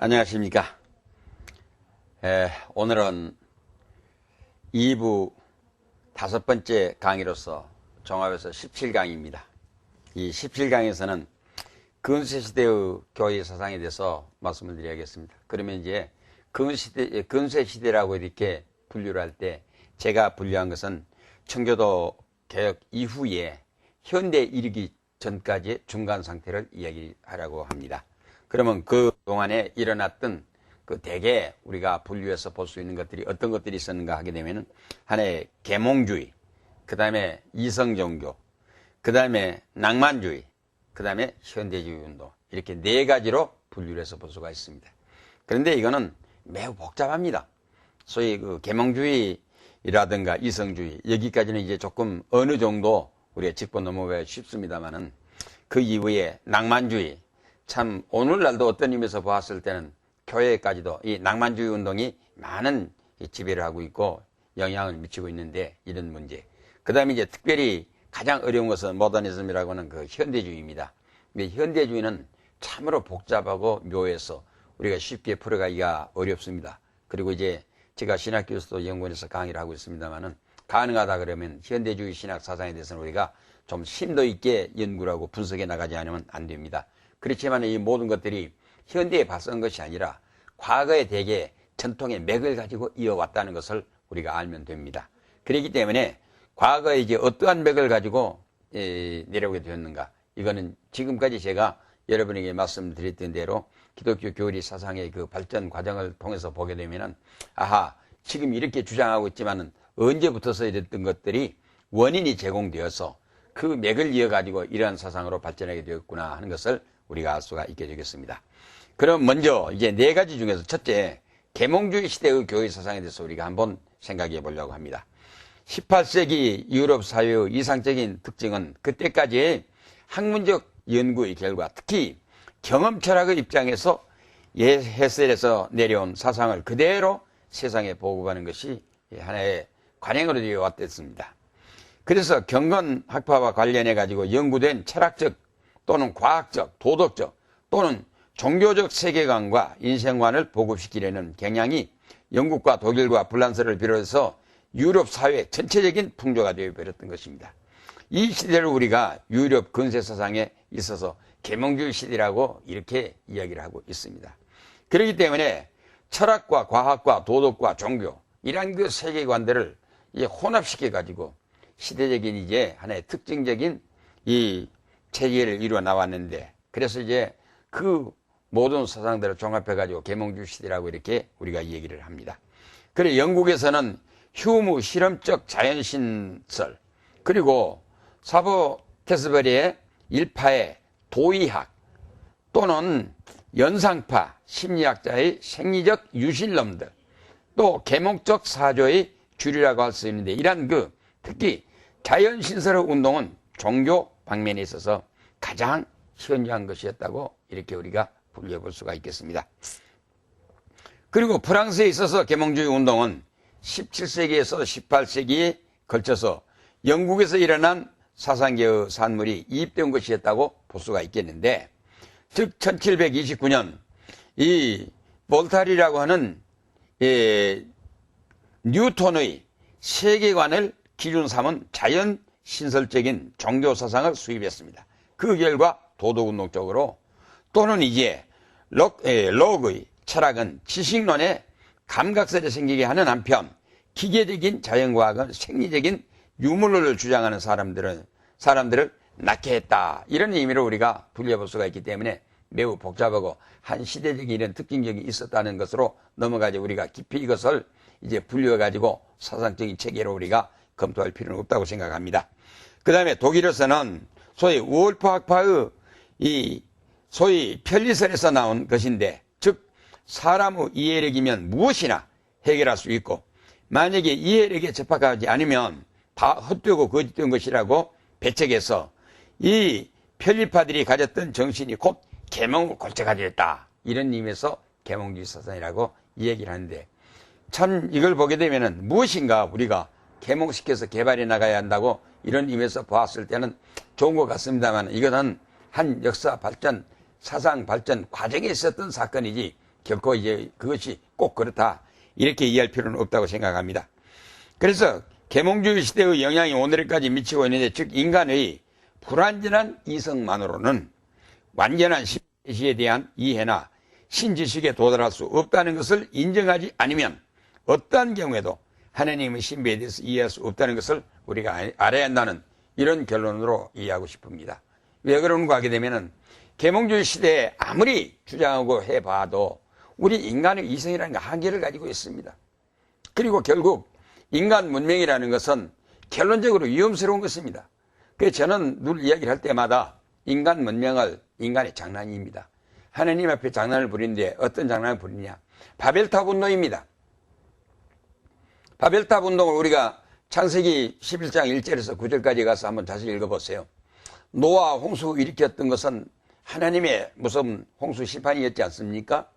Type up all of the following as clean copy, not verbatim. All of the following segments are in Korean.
안녕하십니까. 오늘은 2부 5번째 강의로서 종합해서 17강입니다. 이 17강에서는 근세시대의 교회 사상에 대해서 말씀을 드려야겠습니다. 그러면 이제 근세시대라고 이렇게 분류를 할 때 제가 분류한 것은 청교도 개혁 이후에 현대에 이르기 전까지의 중간 상태를 이야기하려고 합니다. 그러면 그 동안에 일어났던 그 대개 우리가 분류해서 볼 수 있는 것들이 어떤 것들이 있었는가 하게 되면은 하나의 계몽주의, 그 다음에 이성종교, 그 다음에 낭만주의, 그 다음에 현대주의 운동, 이렇게 4가지로 분류를 해서 볼 수가 있습니다. 그런데 이거는 매우 복잡합니다. 소위 그 계몽주의라든가 이성주의, 여기까지는 이제 조금 어느 정도 우리가 짚고 넘어가기 쉽습니다만은 그 이후에 낭만주의, 참 오늘날도 어떤 의미에서 보았을 때는 교회까지도 이 낭만주의 운동이 많은 지배를 하고 있고 영향을 미치고 있는데, 이런 문제. 그 다음에 이제 특별히 가장 어려운 것은 모더니즘이라고 하는 그 현대주의입니다. 근데 현대주의는 참으로 복잡하고 묘해서 우리가 쉽게 풀어가기가 어렵습니다. 그리고 이제 제가 신학교에서도 연구원에서 강의를 하고 있습니다만은 가능하다 그러면 현대주의 신학 사상에 대해서는 우리가 좀 심도 있게 연구를 하고 분석해 나가지 않으면 안 됩니다. 그렇지만 이 모든 것들이 현대에 발생한 것이 아니라 과거의 대개 전통의 맥을 가지고 이어왔다는 것을 우리가 알면 됩니다. 그렇기 때문에 과거에 이제 어떠한 맥을 가지고 내려오게 되었는가, 이거는 지금까지 제가 여러분에게 말씀드렸던 대로 기독교 교리 사상의 그 발전 과정을 통해서 보게 되면은, 아하, 지금 이렇게 주장하고 있지만은 언제부터서 이랬던 것들이 원인이 제공되어서 그 맥을 이어가지고 이러한 사상으로 발전하게 되었구나 하는 것을 우리가 알 수가 있게 되겠습니다. 그럼 먼저 이제 4가지 중에서 첫째, 계몽주의 시대의 교회 사상에 대해서 우리가 한번 생각해 보려고 합니다. 18세기 유럽 사회의 이상적인 특징은 그때까지의 학문적 연구의 결과, 특히 경험 철학의 입장에서 헤셀에서 내려온 사상을 그대로 세상에 보급하는 것이 하나의 관행으로 되어 왔습니다. 그래서 경건학파와 관련해 가지고 연구된 철학적 또는 과학적, 도덕적 또는 종교적 세계관과 인생관을 보급시키려는 경향이 영국과 독일과 프랑스를 비롯해서 유럽 사회 전체적인 풍조가 되어버렸던 것입니다. 이 시대를 우리가 유럽 근세사상에 있어서 계몽주의 시대라고 이렇게 이야기를 하고 있습니다. 그렇기 때문에 철학과 과학과 도덕과 종교, 이러한 그 세계관들을 혼합시켜 가지고 시대적인 이제 하나의 특징적인 이 체계를 이루어 나왔는데, 그래서 이제 그 모든 사상들을 종합해 가지고 계몽주의 시대라고 이렇게 우리가 얘기를 합니다. 그래, 영국에서는 휴무 실험적 자연신설, 그리고 사보 테스버리의 일파의 도의학 또는 연상파 심리학자의 생리적 유실론들, 또 계몽적 사조의 주류라고 할 수 있는데, 이러한 그 특히 자연신설의 운동은 종교 방면에 있어서 가장 현저한 것이었다고 이렇게 우리가 분류해 볼 수가 있겠습니다. 그리고 프랑스에 있어서 계몽주의 운동은 17세기에서 18세기에 걸쳐서 영국에서 일어난 사상계의 산물이 이입된 것이었다고 볼 수가 있겠는데, 즉 1729년 이 볼타리라고 하는 뉴턴의 세계관을 기준 삼은 자연 신설적인 종교 사상을 수입했습니다. 그 결과 도덕운동 쪽으로, 또는 이제 록의 철학은 지식론에 감각설이 생기게 하는 한편 기계적인 자연과학은 생리적인 유물론을 주장하는 사람들을 낳게 했다, 이런 의미로 우리가 분류해 수가 있기 때문에 매우 복잡하고 한 시대적인 이런 특징적이 있었다는 것으로 넘어가지 우리가 깊이 이것을 이제 분류해 가지고 사상적인 체계로 우리가 검토할 필요는 없다고 생각합니다. 그 다음에 독일에서는 소위 우월파학파의 이 소위 편리설에서 나온 것인데, 즉 사람의 이해력이면 무엇이나 해결할 수 있고, 만약에 이해력에 접합하지 않으면 다 헛되고 거짓된 것이라고 배척해서 이 편리파들이 가졌던 정신이 곧 계몽을 골자 가졌다, 이런 의미에서 계몽주의 사상이라고 얘기를 하는데, 참 이걸 보게 되면은 무엇인가 우리가 계몽시켜서 개발해 나가야 한다고 이런 의미에서 보았을 때는 좋은 것 같습니다만, 이것은 한 역사 발전, 사상 발전 과정에 있었던 사건이지 결코 이제 그것이 꼭 그렇다. 이렇게 이해할 필요는 없다고 생각합니다. 그래서 계몽주의 시대의 영향이 오늘까지 미치고 있는데, 즉 인간의 불완전한 이성만으로는 완전한 신지에 대한 이해나 신지식에 도달할 수 없다는 것을 인정하지 않으면 어떠한 경우에도 하나님의 신비에 대해서 이해할 수 없다는 것을 우리가 알아야 한다는 이런 결론으로 이해하고 싶습니다. 왜 그런가 하게 되면은 계몽주의 시대에 아무리 주장하고 해봐도 우리 인간의 이성이라는 게 한계를 가지고 있습니다. 그리고 결국 인간 문명이라는 것은 결론적으로 위험스러운 것입니다. 그래서 저는 늘 이야기를 할 때마다 인간 문명을 인간의 장난입니다. 하나님 앞에 장난을 부리는데 어떤 장난을 부리냐? 바벨탑 운동입니다. 바벨탑 운동을 우리가 창세기 11장 1절에서 9절까지 가서 한번 다시 읽어보세요. 노아 홍수 일으켰던 것은 하나님의 무슨 홍수 심판이었지 않습니까?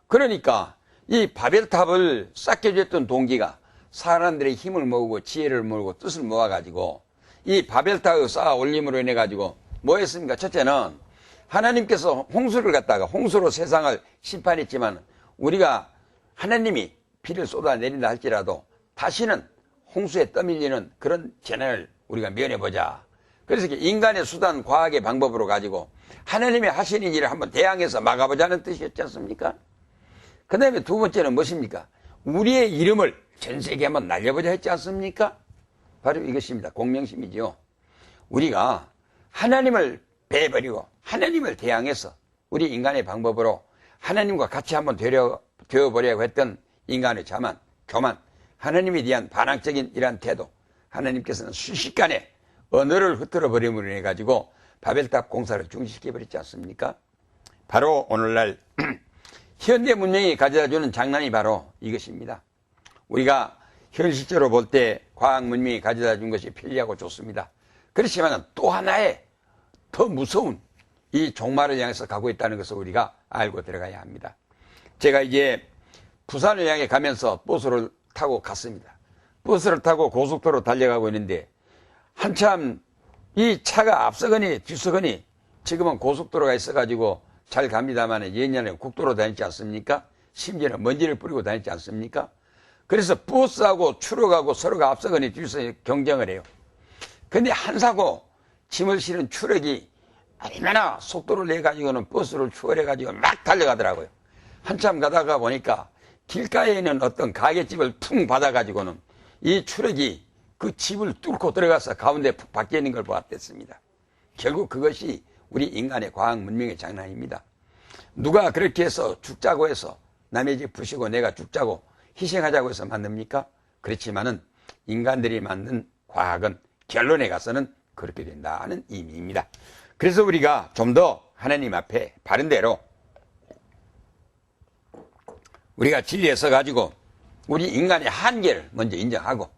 그러니까 이 바벨탑을 쌓게줬던 동기가 사람들의 힘을 모으고 지혜를 모으고 뜻을 모아가지고 이 바벨탑을 쌓아 올림으로 인해 가지고 뭐 했습니까? 첫째는 하나님께서 홍수를 갖다가 홍수로 세상을 심판했지만 우리가 하나님이 비를 쏟아내린다 할지라도 다시는 홍수에 떠밀리는 그런 재난을 우리가 면해보자. 그래서 인간의 수단, 과학의 방법으로 가지고 하나님의 하시는 일을 한번 대항해서 막아보자는 뜻이었지 않습니까? 그 다음에 두 번째는 무엇입니까? 우리의 이름을 전 세계에 한번 날려보자 했지 않습니까? 바로 이것입니다. 공명심이죠. 우리가 하나님을 배버리고 하나님을 대항해서 우리 인간의 방법으로 하나님과 같이 한번 되어보려고 했던 인간의 자만, 교만, 하나님에 대한 반항적인 이러한 태도, 하나님께서는 순식간에 언어를 흩어져 버림으로 인해 가지고 바벨탑 공사를 중지시켜버렸지 않습니까? 바로 오늘날 현대 문명이 가져다주는 장난이 바로 이것입니다. 우리가 현실적으로 볼 때 과학 문명이 가져다준 것이 편리하고 좋습니다. 그렇지만 또 하나의 더 무서운 이 종말을 향해서 가고 있다는 것을 우리가 알고 들어가야 합니다. 제가 이제 부산을 향해 가면서 버스를 타고 갔습니다. 버스를 타고 고속도로 달려가고 있는데 한참 이 차가 앞서거니 뒤서거니 지금은 고속도로가 있어가지고 잘 갑니다만 예전에 국도로 다녔지 않습니까? 심지어는 먼지를 뿌리고 다녔지 않습니까? 그래서 버스하고 추락하고 서로가 앞서거니 뒤서 경쟁을 해요. 근데 한사고 짐을 실은 추락이 얼마나 속도를 내가지고는 버스를 추월해가지고 막 달려가더라고요. 한참 가다가 보니까 길가에 있는 어떤 가게집을 퉁 받아가지고는 이 추락이 그 집을 뚫고 들어가서 가운데 푹 박혀 있는 걸 보았댔습니다. 결국 그것이 우리 인간의 과학 문명의 장난입니다. 누가 그렇게 해서 죽자고 해서 남의 집 부시고 내가 죽자고 희생하자고 해서 만듭니까? 그렇지만은 인간들이 만든 과학은 결론에 가서는 그렇게 된다는 의미입니다. 그래서 우리가 좀 더 하나님 앞에 바른대로 우리가 진리에 서가지고 우리 인간의 한계를 먼저 인정하고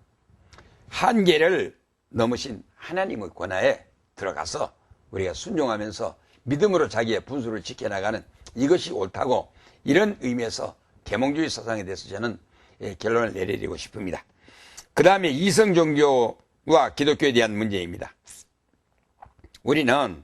한계를 넘으신 하나님의 권하에 들어가서 우리가 순종하면서 믿음으로 자기의 분수를 지켜나가는 이것이 옳다고 이런 의미에서 계몽주의 사상에 대해서 저는 결론을 내리고 싶습니다. 그 다음에 이성 종교와 기독교에 대한 문제입니다. 우리는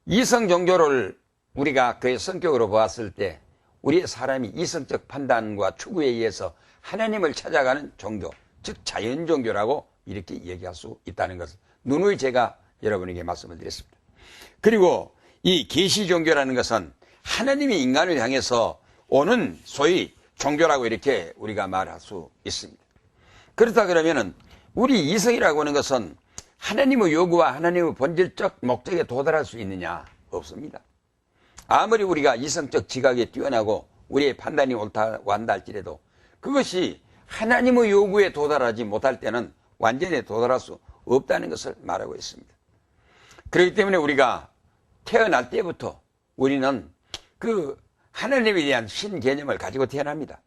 이성 종교를 우리가 그의 성격으로 보았을 때 우리의 사람이 이성적 판단과 추구에 의해서 하나님을 찾아가는 종교, 즉 자연 종교라고 이렇게 얘기할 수 있다는 것을 누누이 제가 여러분에게 말씀을 드렸습니다. 그리고 이 계시 종교라는 것은 하나님이 인간을 향해서 오는 소위 종교라고 이렇게 우리가 말할 수 있습니다. 그렇다 그러면은 우리 이성이라고 하는 것은 하나님의 요구와 하나님의 본질적 목적에 도달할 수 있느냐? 없습니다. 아무리 우리가 이성적 지각에 뛰어나고 우리의 판단이 옳다고 한다 할지라도 그것이 하나님의 요구에 도달하지 못할 때는 완전히 도달할 수 없다는 것을 말하고 있습니다. 그렇기 때문에 우리가 태어날 때부터 우리는 그 하나님에 대한 신개념을 가지고 태어납니다.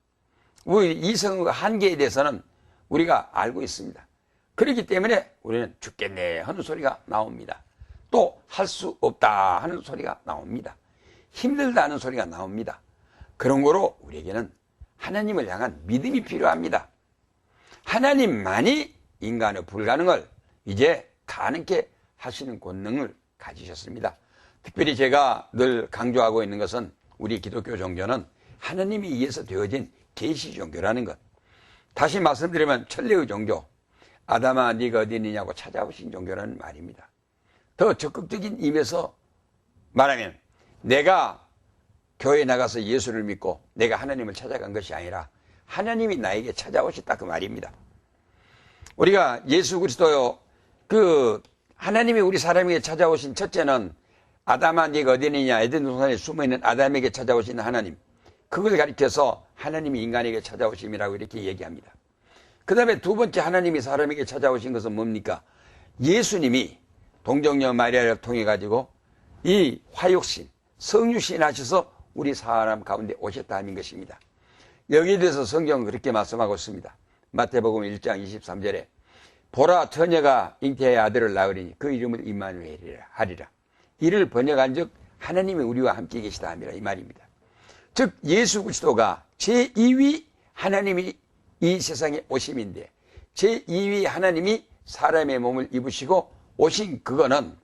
우리 이성의 한계에 대해서는 우리가 알고 있습니다. 그렇기 때문에 우리는 죽겠네 하는 소리가 나옵니다. 또 할 수 없다 하는 소리가 나옵니다. 힘들다 하는 소리가 나옵니다. 그런 거로 우리에게는 하나님을 향한 믿음이 필요합니다. 하나님만이 인간의 불가능을 이제 가능케 하시는 권능을 가지셨습니다. 특별히 제가 늘 강조하고 있는 것은 우리 기독교 종교는 하나님에 의해서 되어진 계시 종교라는 것. 다시 말씀드리면 천리의 종교, 아담아 네가 어디 있느냐고 찾아오신 종교라는 말입니다. 더 적극적인 의미에서 말하면 내가 교회에 나가서 예수를 믿고 내가 하나님을 찾아간 것이 아니라 하나님이 나에게 찾아오셨다 그 말입니다. 우리가 예수 그리스도요, 하나님이 우리 사람에게 찾아오신 첫째는 아담아 네가 어디 있느냐, 에덴 동산에 숨어있는 아담에게 찾아오신 하나님, 그걸 가리켜서 하나님이 인간에게 찾아오심이라고 이렇게 얘기합니다. 그 다음에 두 번째 하나님이 사람에게 찾아오신 것은 뭡니까? 예수님이 동정녀 마리아를 통해 가지고 이 화육신, 성육신 하셔서 우리 사람 가운데 오셨다 하는 것입니다. 여기에 대해서 성경은 그렇게 말씀하고 있습니다. 마태복음 1장 23절에 보라 처녀가 잉태의 아들을 낳으리니 그 이름을 임마누엘이라 하리라. 이를 번역한 즉 하나님이 우리와 함께 계시다 함이라 이 말입니다. 즉 예수 그리스도가 제2위 하나님이 이 세상에 오심인데 제2위 하나님이 사람의 몸을 입으시고 오신 그거는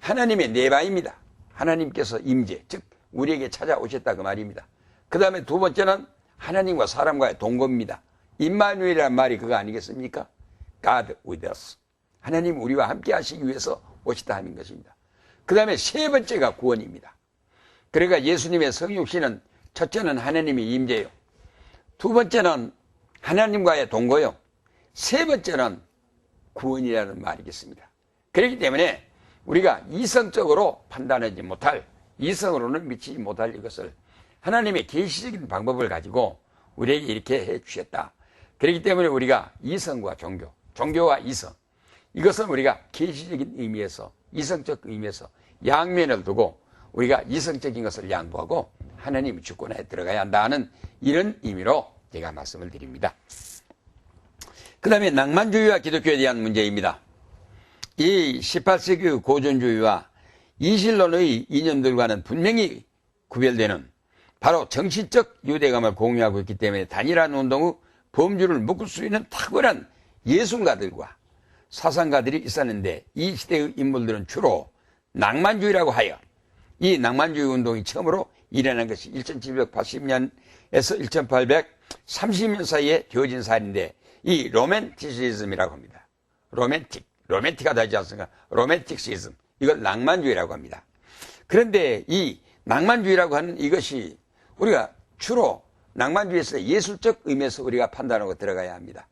하나님의 내바입니다. 하나님께서 임재, 즉 우리에게 찾아오셨다 그 말입니다. 그 다음에 두 번째는 하나님과 사람과의 동거입니다. 임마누엘이라는 말이 그거 아니겠습니까? God with us. 하나님 우리와 함께 하시기 위해서 오시다 하는 것입니다. 그 다음에 세 번째가 구원입니다. 그러니까 예수님의 성육신은 첫째는 하나님의 임재요, 두 번째는 하나님과의 동거요, 세 번째는 구원이라는 말이겠습니다. 그렇기 때문에 우리가 이성적으로 판단하지 못할, 이성으로는 미치지 못할 이것을 하나님의 계시적인 방법을 가지고 우리에게 이렇게 해 주셨다. 그렇기 때문에 우리가 이성과 종교, 종교와 이성, 이것은 우리가 계시적인 의미에서, 이성적 의미에서 양면을 두고 우리가 이성적인 것을 양보하고 하나님의 주권에 들어가야 한다는 이런 의미로 제가 말씀을 드립니다. 그 다음에 낭만주의와 기독교에 대한 문제입니다. 이 18세기 고전주의와 이신론의 이념들과는 분명히 구별되는 바로 정신적 유대감을 공유하고 있기 때문에 단일한 운동의 범주를 묶을 수 있는 탁월한 예술가들과 사상가들이 있었는데 이 시대의 인물들은 주로 낭만주의라고 하여 이 낭만주의 운동이 처음으로 일어난 것이 1780년에서 1830년 사이에 되어진 사례인데 이 로맨티시즘이라고 합니다. 로맨틱하다 하지 않습니까? 로맨틱시즘, 이걸 낭만주의라고 합니다. 그런데 이 낭만주의라고 하는 이것이 우리가 주로 낭만주의에서 예술적 의미에서 우리가 판단하고 들어가야 합니다.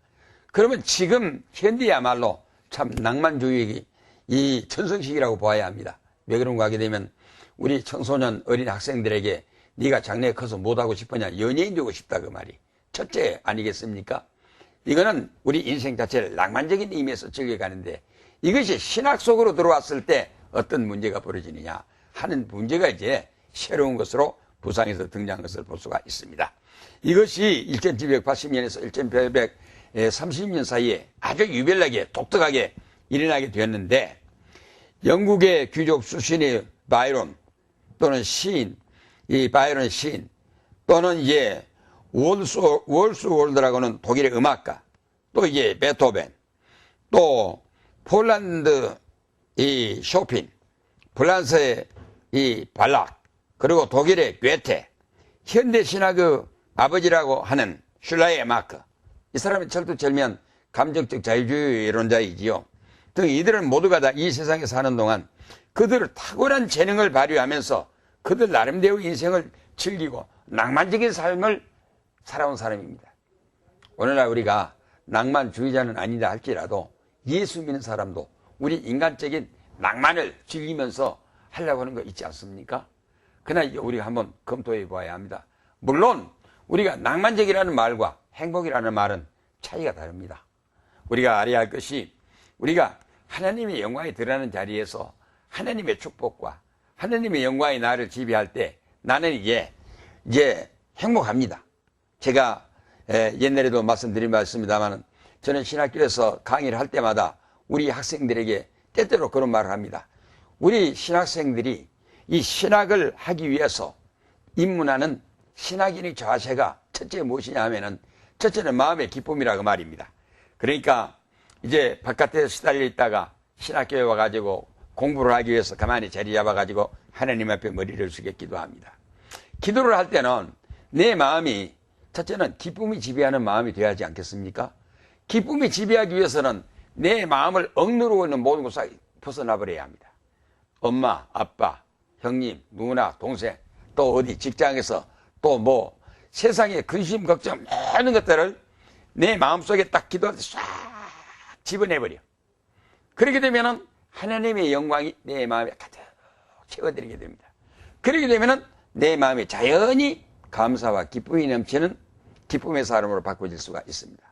그러면 지금 현대야말로 참 낭만주의 이 전성시기라고 보아야 합니다. 왜 그런가 하게 되면 우리 청소년 어린 학생들에게 네가 장래에 커서 못하고 싶으냐, 연예인 되고 싶다 그 말이 첫째 아니겠습니까? 이거는 우리 인생 자체를 낭만적인 의미에서 즐겨가는데 이것이 신학 속으로 들어왔을 때 어떤 문제가 벌어지느냐 하는 문제가 이제 새로운 것으로 부상에서 등장한 것을 볼 수가 있습니다. 이것이 1780년에서 1830년 사이에 아주 유별나게 독특하게 일어나게 되었는데 영국의 귀족 출신의 바이런 또는 시인, 이 바이런 시인 또는 이제 월스월드라고는 독일의 음악가, 또 이제 베토벤, 또 폴란드 이 쇼핀, 프랑스의 이 발락, 그리고 독일의 괴테, 현대 신학의 아버지라고 하는 슐라이의 마크, 이 사람은 철두철미한 감정적 자유주의 이론자이지요. 등 이들은 모두가 다 이 세상에 사는 동안 그들을 탁월한 재능을 발휘하면서 그들 나름대로 인생을 즐기고 낭만적인 삶을 살아온 사람입니다. 오늘날 우리가 낭만주의자는 아니다 할지라도 예수 믿는 사람도 우리 인간적인 낭만을 즐기면서 하려고 하는 거 있지 않습니까? 그러나 우리가 한번 검토해 보아야 합니다. 물론 우리가 낭만적이라는 말과 행복이라는 말은 차이가 다릅니다. 우리가 알아야 할 것이 우리가 하나님의 영광이 드러나는 자리에서 하나님의 축복과 하나님의 영광이 나를 지배할 때 나는 이제 행복합니다. 제가 옛날에도 말씀드렸습니다만 저는 신학교에서 강의를 할 때마다 우리 학생들에게 때때로 그런 말을 합니다. 우리 신학생들이 이 신학을 하기 위해서 입문하는 신학인의 자세가 첫째 무엇이냐 하면은 첫째는 마음의 기쁨이라고 말입니다. 그러니까 이제 바깥에 시달려 있다가 신학교에 와가지고 공부를 하기 위해서 가만히 자리 잡아가지고 하나님 앞에 머리를 숙여 기도합니다. 기도를 할 때는 내 마음이 첫째는 기쁨이 지배하는 마음이 되어야 하지 않겠습니까? 기쁨이 지배하기 위해서는 내 마음을 억누르고 있는 모든 것을 벗어나 버려야 합니다. 엄마, 아빠, 형님, 누나, 동생, 또 어디 직장에서 또 뭐 세상의 근심, 걱정 모든 것들을 내 마음속에 딱 기도할 때 싹 집어내버려. 그렇게 되면은 하나님의 영광이 내 마음에 가득 채워드리게 됩니다. 그렇게 되면은 내 마음이 자연히 감사와 기쁨이 넘치는 기쁨의 사람으로 바꿔질 수가 있습니다.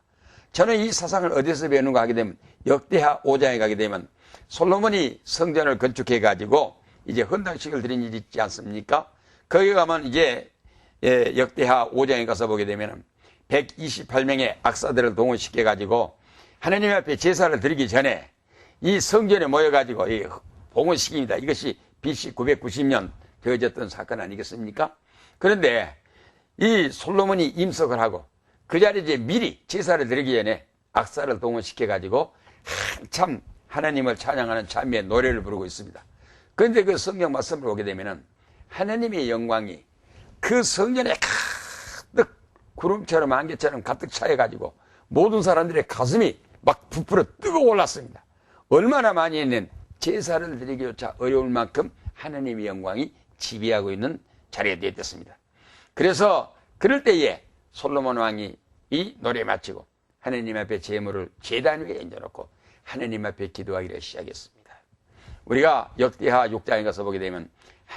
저는 이 사상을 어디서 배우는가 하게 되면 역대하 5장에 가게 되면 솔로몬이 성전을 건축해 가지고 이제 헌당식을 드린 일이 있지 않습니까? 거기 가면 이제 역대하 5장에 가서 보게 되면 128명의 악사들을 동원시켜 가지고 하나님 앞에 제사를 드리기 전에 이 성전에 모여 가지고 이 봉헌식입니다. 이것이 BC 990년 되어졌던 사건 아니겠습니까? 그런데 이 솔로몬이 임석을 하고 그 자리에 이제 미리 제사를 드리기 전에 악사를 동원시켜 가지고 한참 하나님을 찬양하는 찬미의 노래를 부르고 있습니다. 그런데 그 성경 말씀을 보게 되면은 하나님의 영광이 그 성전에 가득 구름처럼 안개처럼 가득 차여가지고 모든 사람들의 가슴이 막 부풀어 뜨거워 올랐습니다. 얼마나 많이 있는 제사를 드리기조차 어려울 만큼 하나님의 영광이 지배하고 있는 자리가 되었습니다. 그래서 그럴 때에 솔로몬 왕이 이 노래 마치고 하나님 앞에 제물을 제단 위에 얹어놓고 하나님 앞에 기도하기를 시작했습니다. 우리가 역대하 6장에 가서 보게 되면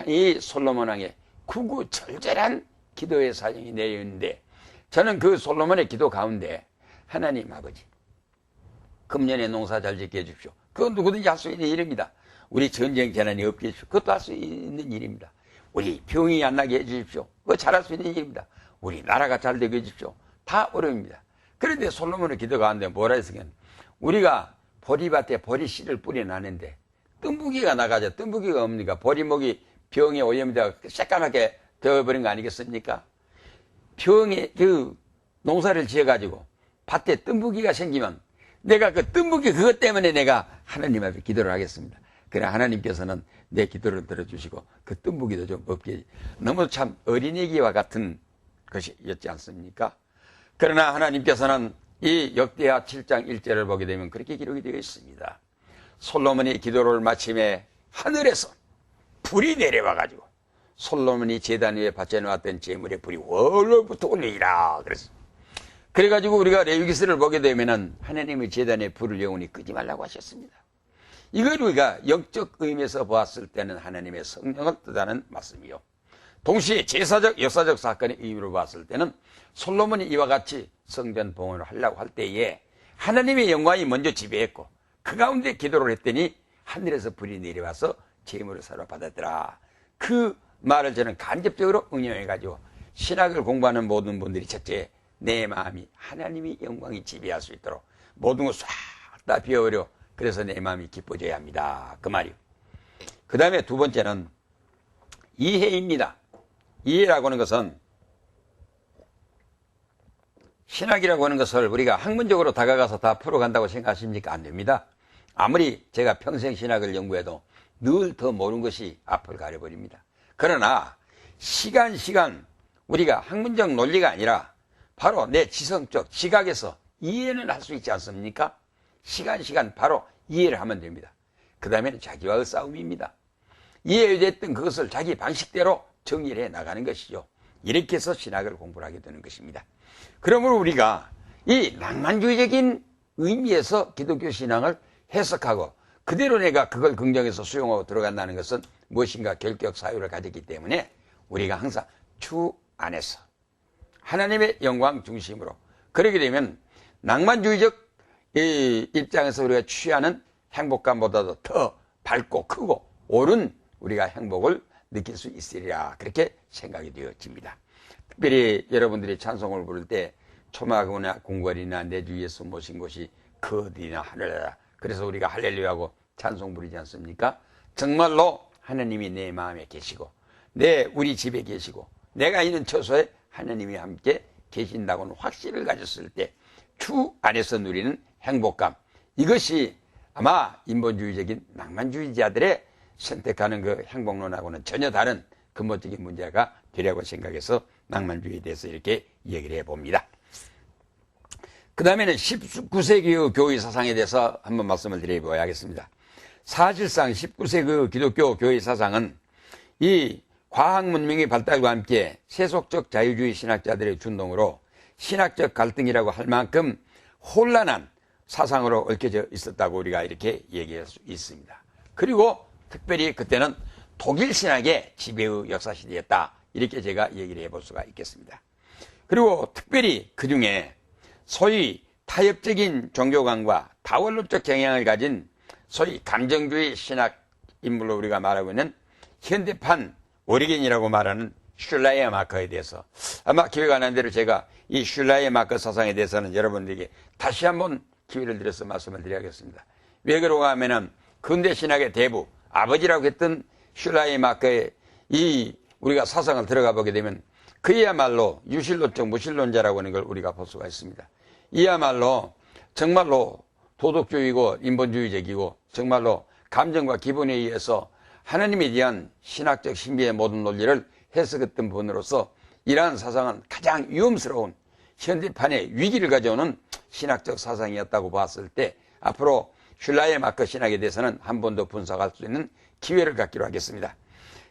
이 솔로몬 왕의 구구절절한 기도의 사정이 내려 있는데 저는 그 솔로몬의 기도 가운데 하나님 아버지 금년에 농사 잘 짓게 해주십시오. 그건 누구든지 할 수 있는 일입니다. 우리 전쟁 재난이 없게 해주십시오. 그것도 할 수 있는 일입니다. 우리 병이 안 나게 해주십시오. 그거 잘할 수 있는 일입니다. 우리 나라가 잘 되게 해주십시오. 다 어려웁니다. 그런데 솔로몬의 기도 가운데 뭐라 했으면 우리가 보리밭에 보리씨를 뿌려놨는데 뜸부기가 나가죠. 뜸부기가 뭡니까? 보리목이 병에 오염이 되어 새까맣게 되어버린 거 아니겠습니까? 병에 그 농사를 지어가지고 밭에 뜸부기가 생기면 내가 그 뜸부기 그것 때문에 내가 하나님 앞에 기도를 하겠습니다. 그래 하나님께서는 내 기도를 들어주시고 그 뜸부기도 좀 없게 너무 참 어린애기와 같은 것이었지 않습니까? 그러나 하나님께서는 이 역대하 7장 1절을 보게 되면 그렇게 기록이 되어 있습니다. 솔로몬이 기도를 마침에 하늘에서 불이 내려와가지고 솔로몬이 제단 위에 바쳐놓았던 제물의 불이 월월부터 올리라 그랬어. 그래가지고 우리가 레위기서를 보게 되면은 하나님의 제단의 불을 영원히 끄지 말라고 하셨습니다. 이걸 우리가 영적 의미에서 보았을 때는 하나님의 성령을 뜻하는 말씀이요. 동시에 제사적, 역사적 사건의 의미로 봤을 때는 솔로몬이 이와 같이 성전 봉헌을 하려고 할 때에 하나님의 영광이 먼저 지배했고 그 가운데 기도를 했더니 하늘에서 불이 내려와서 제물을 사러 받았더라. 그 말을 저는 간접적으로 응용해가지고 신학을 공부하는 모든 분들이 첫째 내 마음이 하나님의 영광이 지배할 수 있도록 모든 걸 싹 다 비워버려. 그래서 내 마음이 기뻐져야 합니다. 그 말이요. 그 다음에 두 번째는 이해입니다. 이해라고 하는 것은 신학이라고 하는 것을 우리가 학문적으로 다가가서 다 풀어간다고 생각하십니까? 안 됩니다. 아무리 제가 평생 신학을 연구해도 늘 더 모르는 것이 앞을 가려버립니다. 그러나 시간 우리가 학문적 논리가 아니라 바로 내 지성적 지각에서 이해는 할 수 있지 않습니까? 시간 바로 이해를 하면 됩니다. 그 다음에는 자기와의 싸움입니다. 이해됐던 그것을 자기 방식대로 정리를 해 나가는 것이죠. 이렇게 해서 신학을 공부를 하게 되는 것입니다. 그러므로 우리가 이 낭만주의적인 의미에서 기독교 신앙을 해석하고 그대로 내가 그걸 긍정해서 수용하고 들어간다는 것은 무엇인가 결격 사유를 가졌기 때문에 우리가 항상 주 안에서 하나님의 영광 중심으로 그러게 되면 낭만주의적 입장에서 우리가 취하는 행복감보다도 더 밝고 크고 옳은 우리가 행복을 느낄 수 있으리라 그렇게 생각이 되어집니다. 특별히 여러분들이 찬송을 부를 때 초막이나 궁궐이나 내 주 예수 모신 곳이 그 어디나 하늘이라 그래서 우리가 할렐루야하고 찬송 부르지 않습니까? 정말로 하나님이 내 마음에 계시고 우리 집에 계시고 내가 있는 처소에 하나님이 함께 계신다고는 확신을 가졌을 때 주 안에서 누리는 행복감 이것이 아마 인본주의적인 낭만주의자들의 선택하는 그 행복론하고는 전혀 다른 근본적인 문제가 되려고 생각해서 낭만주의에 대해서 이렇게 얘기를 해봅니다. 그 다음에는 19세기 교회 사상에 대해서 한번 말씀을 드려보아야겠습니다. 사실상 19세기 기독교 교회 사상은 이 과학 문명의 발달과 함께 세속적 자유주의 신학자들의 준동으로 신학적 갈등이라고 할 만큼 혼란한 사상으로 얽혀져 있었다고 우리가 이렇게 얘기할 수 있습니다. 그리고 특별히 그때는 독일 신학의 지배의 역사시대였다. 이렇게 제가 얘기를 해볼 수가 있겠습니다. 그리고 특별히 그 중에 소위 타협적인 종교관과 다원론적 경향을 가진 소위 감정주의 신학 인물로 우리가 말하고 있는 현대판 오리겐이라고 말하는 슐라이어마커에 대해서 아마 기회가 안 난 대로 제가 이 슐라이어마커 사상에 대해서는 여러분들에게 다시 한번 기회를 드려서 말씀을 드려야겠습니다. 왜 그러고 하면은 근대 신학의 대부 아버지라고 했던 슐라이어마커의 이 우리가 사상을 들어가 보게 되면 그야말로 유실론적 무실론자라고 하는 걸 우리가 볼 수가 있습니다. 이야말로 정말로 도덕주의고 인본주의적이고 정말로 감정과 기본에 의해서 하나님에 대한 신학적 신비의 모든 논리를 해석했던 분으로서 이러한 사상은 가장 위험스러운 현대판의 위기를 가져오는 신학적 사상이었다고 봤을 때 앞으로 슐라이어마커 신학에 대해서는 한 번 더 분석할 수 있는 기회를 갖기로 하겠습니다.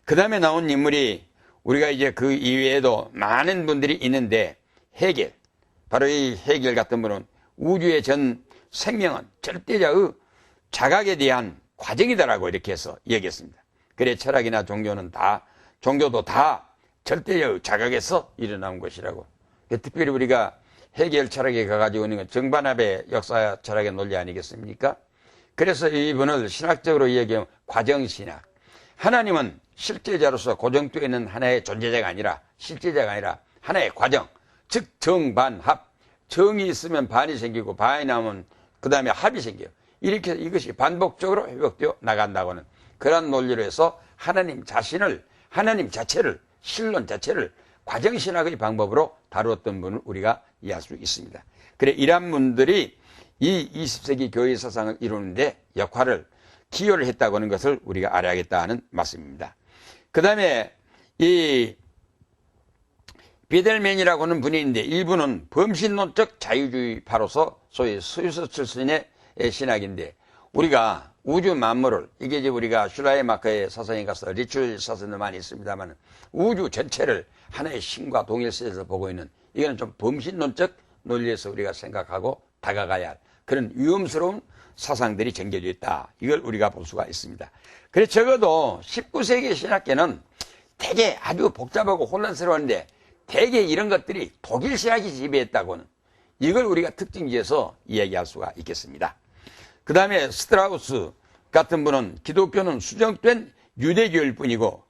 그 다음에 나온 인물이 우리가 이제 그 이외에도 많은 분들이 있는데 헤겔, 바로 이 헤겔 같은 분은 우주의 전 생명은 절대자의 자각에 대한 과정이다라고 이렇게 해서 얘기했습니다. 그래 철학이나 종교도 다 절대자의 자각에서 일어나온 것이라고. 특별히 우리가 헤겔 철학에 가가지고 있는 건 정반합의 역사 철학의 논리 아니겠습니까? 그래서 이분을 신학적으로 얘기하면 과정신학. 하나님은 실제자로서 고정되어 있는 하나의 존재자가 아니라 실제자가 아니라 하나의 과정. 즉 정반합. 정이 있으면 반이 생기고 반이 나오면 그 다음에 합이 생겨요. 이렇게 이것이 반복적으로 회복되어 나간다고는 그런 논리로 해서 하나님 자체를 신론 자체를 과정신학의 방법으로 다루었던 분을 우리가 이해할 수 있습니다. 그래 이러한 분들이 이 20세기 교회 사상을 이루는데 기여를 했다고 하는 것을 우리가 알아야겠다 하는 말씀입니다. 그 다음에 이 비델맨이라고 하는 분이 있는데 이분은 범신론적 자유주의파로서 소위 스위스 출신의 신학인데 우리가 우주 만물을 이게 이제 우리가 슐라이어마커의 사상에 가서 리추얼 사상도 많이 있습니다만 우주 전체를 하나의 신과 동일시에서 보고 있는 이거는 좀 범신론적 논리에서 우리가 생각하고 다가가야 할 그런 위험스러운 사상들이 전개되어 있다. 이걸 우리가 볼 수가 있습니다. 그래서 적어도 19세기 신학계는 되게 아주 복잡하고 혼란스러운데 대개 이런 것들이 독일 신학이 지배했다고는 이걸 우리가 특징지에서 이야기할 수가 있겠습니다. 그 다음에 스트라우스 같은 분은 기독교는 수정된 유대교일 뿐이고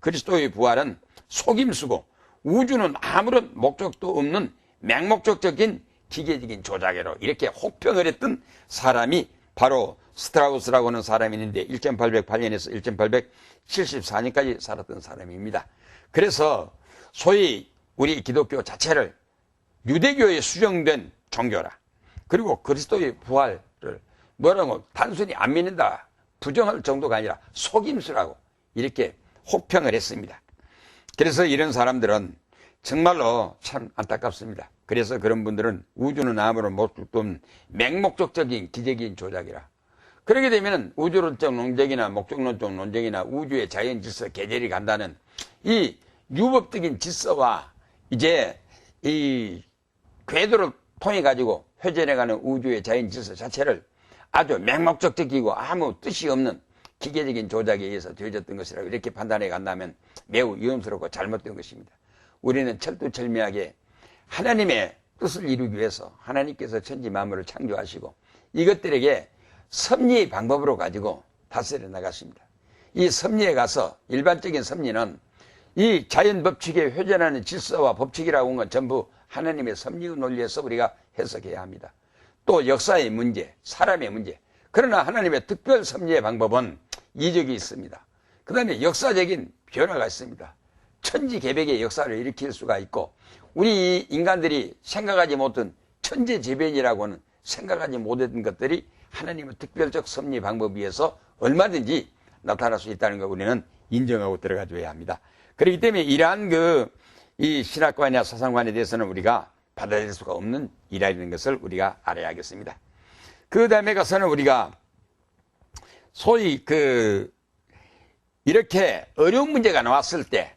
그리스도의 부활은 속임수고 우주는 아무런 목적도 없는 맹목적적인 기계적인 조작으로 이렇게 혹평을 했던 사람이 바로 스트라우스라고 하는 사람이 있는데 1808년에서 1874년까지 살았던 사람입니다. 그래서 소위 우리 기독교 자체를 유대교에 수정된 종교라. 그리고 그리스도의 부활을 뭐라고 단순히 안 믿는다. 부정할 정도가 아니라 속임수라고 이렇게 혹평을 했습니다. 그래서 이런 사람들은 정말로 참 안타깝습니다. 그래서 그런 분들은 우주는 아무런 목적도 없는 맹목적적인 기적인 조작이라. 그렇게 되면 우주론적 논쟁이나 목적론적 논쟁이나 우주의 자연 질서 계절이 간다는 이 유법적인 질서와 이제 이 궤도를 통해 가지고 회전해가는 우주의 자연 질서 자체를 아주 맹목적이고 아무 뜻이 없는 기계적인 조작에 의해서 되어졌던 것이라고 이렇게 판단해 간다면 매우 위험스럽고 잘못된 것입니다. 우리는 철두철미하게 하나님의 뜻을 이루기 위해서 하나님께서 천지 만물을 창조하시고 이것들에게 섭리의 방법으로 가지고 다스려 나갔습니다. 이 섭리에 가서 일반적인 섭리는 이 자연 법칙에 회전하는 질서와 법칙이라고 하는 건 전부 하나님의 섭리의 논리에서 우리가 해석해야 합니다. 또 역사의 문제, 사람의 문제. 그러나 하나님의 특별 섭리의 방법은 이적이 있습니다. 그 다음에 역사적인 변화가 있습니다. 천지개벽의 역사를 일으킬 수가 있고 우리 인간들이 생각하지 못한 천재재변이라고는 생각하지 못했던 것들이 하나님의 특별적 섭리 방법에 의해서 얼마든지 나타날 수 있다는 걸 우리는 인정하고 들어가줘야 합니다. 그렇기 때문에 이러한 이 신학관이나 사상관에 대해서는 우리가 받아들일 수가 없는 일이라는 것을 우리가 알아야겠습니다. 그 다음에 가서는 우리가 소위 이렇게 어려운 문제가 나왔을 때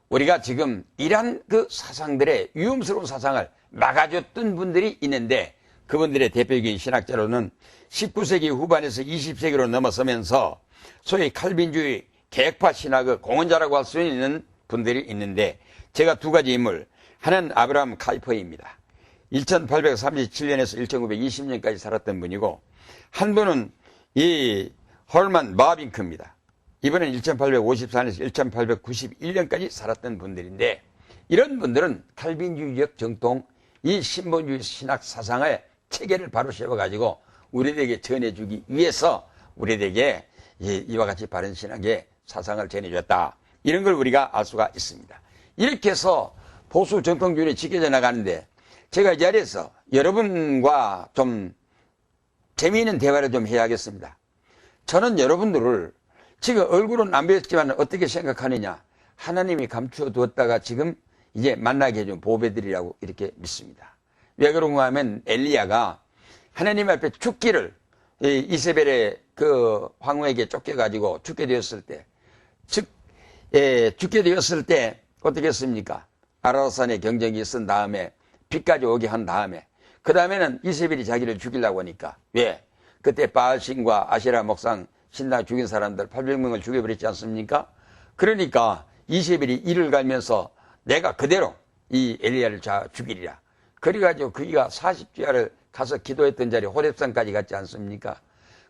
우리가 지금 이러한 그 사상들의 위험스러운 사상을 막아줬던 분들이 있는데, 그분들의 대표적인 신학자로는 19세기 후반에서 20세기로 넘어서면서 소위 칼빈주의 개혁파 신학의 공헌자라고 할 수 있는 분들이 있는데, 제가 두 가지 인물, 하나는 아브라함 카이퍼입니다. 1837년에서 1920년까지 살았던 분이고, 한 분은 이 헐만 바빙크입니다. 이번엔 1854년에서 1891년까지 살았던 분들인데, 이런 분들은 칼빈주의적 정통, 이 신본주의 신학 사상의 체계를 바로 세워가지고 우리에게 전해주기 위해서 우리에게 이와 같이 바른 신학의 사상을 전해줬다. 이런 걸 우리가 알 수가 있습니다. 이렇게 해서 보수 정통주의를 지켜져 나가는데, 제가 이 자리에서 여러분과 좀 재미있는 대화를 좀 해야겠습니다. 저는 여러분들을 지금 얼굴은 안 뵙지만 어떻게 생각하느냐, 하나님이 감추어 두었다가 지금 이제 만나게 해준 보배들이라고 이렇게 믿습니다. 왜 그런가 하면 엘리야가 하나님 앞에 죽기를, 이세벨의 그 황후에게 쫓겨가지고 죽게 되었을 때, 죽게 되었을 때 어떻게 했습니까? 아라산에 경쟁이 있은 다음에 비까지 오게 한 다음에, 그 다음에는 이세벨이 자기를 죽이려고 하니까, 왜? 그때 바알신과 아시라 목상 신당 죽인 사람들 800명을 죽여버렸지 않습니까? 그러니까 이세벨이 이를 갈면서 내가 그대로 이 엘리야를 죽이리라. 그래가지고 그가 40주야를 가서 기도했던 자리 호렙산까지 갔지 않습니까?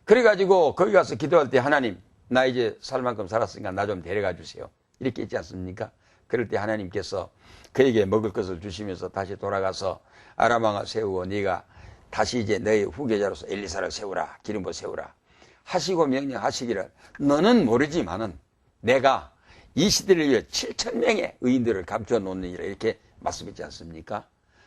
그래가지고 거기 가서 기도할 때, 하나님, 나 이제 살 만큼 살았으니까 나 좀 데려가 주세요. 이렇게 했지 않습니까? 그럴 때 하나님께서 그에게 먹을 것을 주시면서 다시 돌아가서 아람 왕을 세우고 네가 다시 이제 너의 후계자로서 엘리사를 세우라, 기름 부어 세우라 하시고 명령하시기를, 너는 모르지만은 내가 이 시대를 위해 7,000명의 의인들을 감춰 놓느니라, 이렇게 말씀했지 않습니까?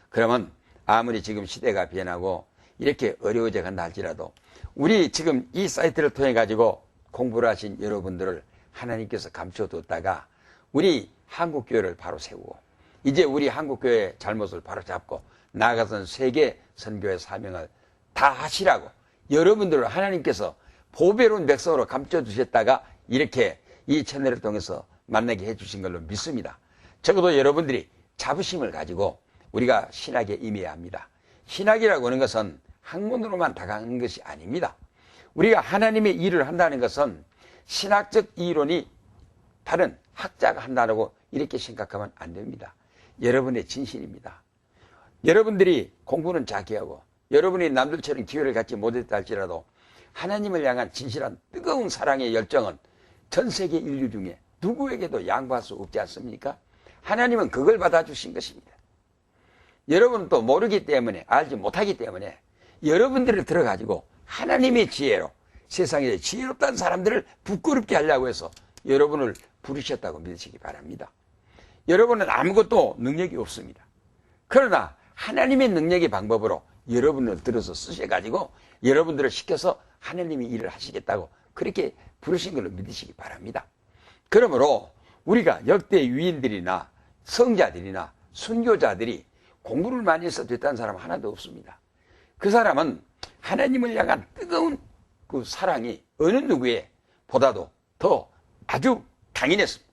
그러면 아무리 지금 시대가 변하고 이렇게 어려워져 간다 할지라도 우리 지금 이 사이트를 통해 가지고 공부를 하신 여러분들을 하나님께서 감춰뒀다가 우리 한국교회를 바로 세우고, 이제 우리 한국교회의 잘못을 바로 잡고 나아가서는 세계 선교의 사명을 다 하시라고 여러분들을 하나님께서 보배로운 백성으로 감춰주셨다가 이렇게 이 채널을 통해서 만나게 해주신 걸로 믿습니다. 적어도 여러분들이 자부심을 가지고 우리가 신학에 임해야 합니다. 신학이라고 하는 것은 학문으로만 다가가는 것이 아닙니다. 우리가 하나님의 일을 한다는 것은 신학적 이론이 다른 학자가 한다고 이렇게 생각하면 안 됩니다. 여러분의 진실입니다. 여러분들이 공부는 작게 하고 여러분이 남들처럼 기회를 갖지 못했다 할지라도 하나님을 향한 진실한 뜨거운 사랑의 열정은 전 세계 인류 중에 누구에게도 양보할 수 없지 않습니까? 하나님은 그걸 받아주신 것입니다. 여러분은 또 모르기 때문에, 알지 못하기 때문에 여러분들을 들어가지고 하나님의 지혜로 세상에 지혜롭다는 사람들을 부끄럽게 하려고 해서 여러분을 부르셨다고 믿으시기 바랍니다. 여러분은 아무것도 능력이 없습니다. 그러나 하나님의 능력의 방법으로 여러분을 들어서 쓰셔가지고 여러분들을 시켜서 하나님이 일을 하시겠다고 그렇게 부르신 걸로 믿으시기 바랍니다. 그러므로 우리가 역대 유인들이나 성자들이나 순교자들이 공부를 많이 해서 됐다는 사람 하나도 없습니다. 그 사람은 하나님을 향한 뜨거운 그 사랑이 어느 누구에 보다도 더 아주 강인했습니다.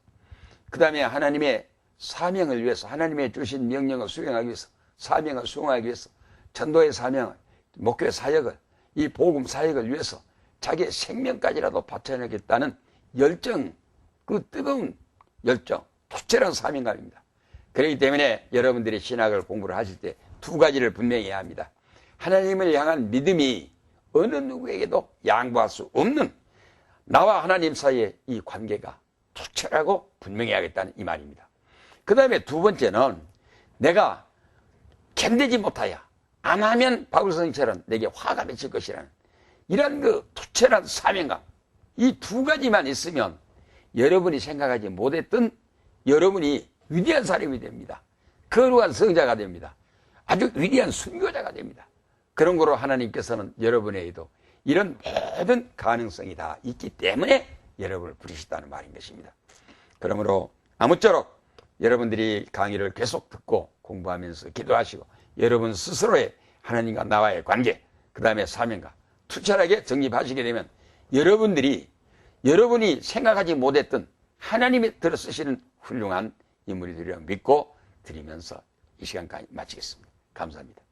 그 다음에 하나님의 사명을 위해서, 하나님의 주신 명령을 수행하기 위해서, 사명을 수행하기 위해서, 전도의 사명을, 목교의 사역을, 이 복음 사역을 위해서 자기의 생명까지라도 바쳐내겠다는 열정, 그 뜨거운 열정, 투철한 사명감입니다. 그렇기 때문에 여러분들이 신학을 공부를 하실 때 두 가지를 분명히 해야 합니다. 하나님을 향한 믿음이 어느 누구에게도 양보할 수 없는 나와 하나님 사이의 이 관계가 투철하고 분명해야겠다는 이 말입니다. 그 다음에 두 번째는 내가 견디지 못하여 안 하면 바울 선생처럼 내게 화가 맺힐 것이라는 이런 그 투철한 사명감, 이 두 가지만 있으면 여러분이 생각하지 못했던 여러분이 위대한 사람이 됩니다. 거룩한 성자가 됩니다. 아주 위대한 순교자가 됩니다. 그런 거로 하나님께서는 여러분에게도 이런 모든 가능성이 다 있기 때문에 여러분을 부르셨다는 말인 것입니다. 그러므로 아무쪼록 여러분들이 강의를 계속 듣고 공부하면서 기도하시고 여러분 스스로의 하나님과 나와의 관계, 그 다음에 사명과 투철하게 정립하시게 되면 여러분이 생각하지 못했던 하나님이 들어 쓰시는 훌륭한 인물이 되리라 믿고 드리면서 이 시간까지 마치겠습니다. 감사합니다.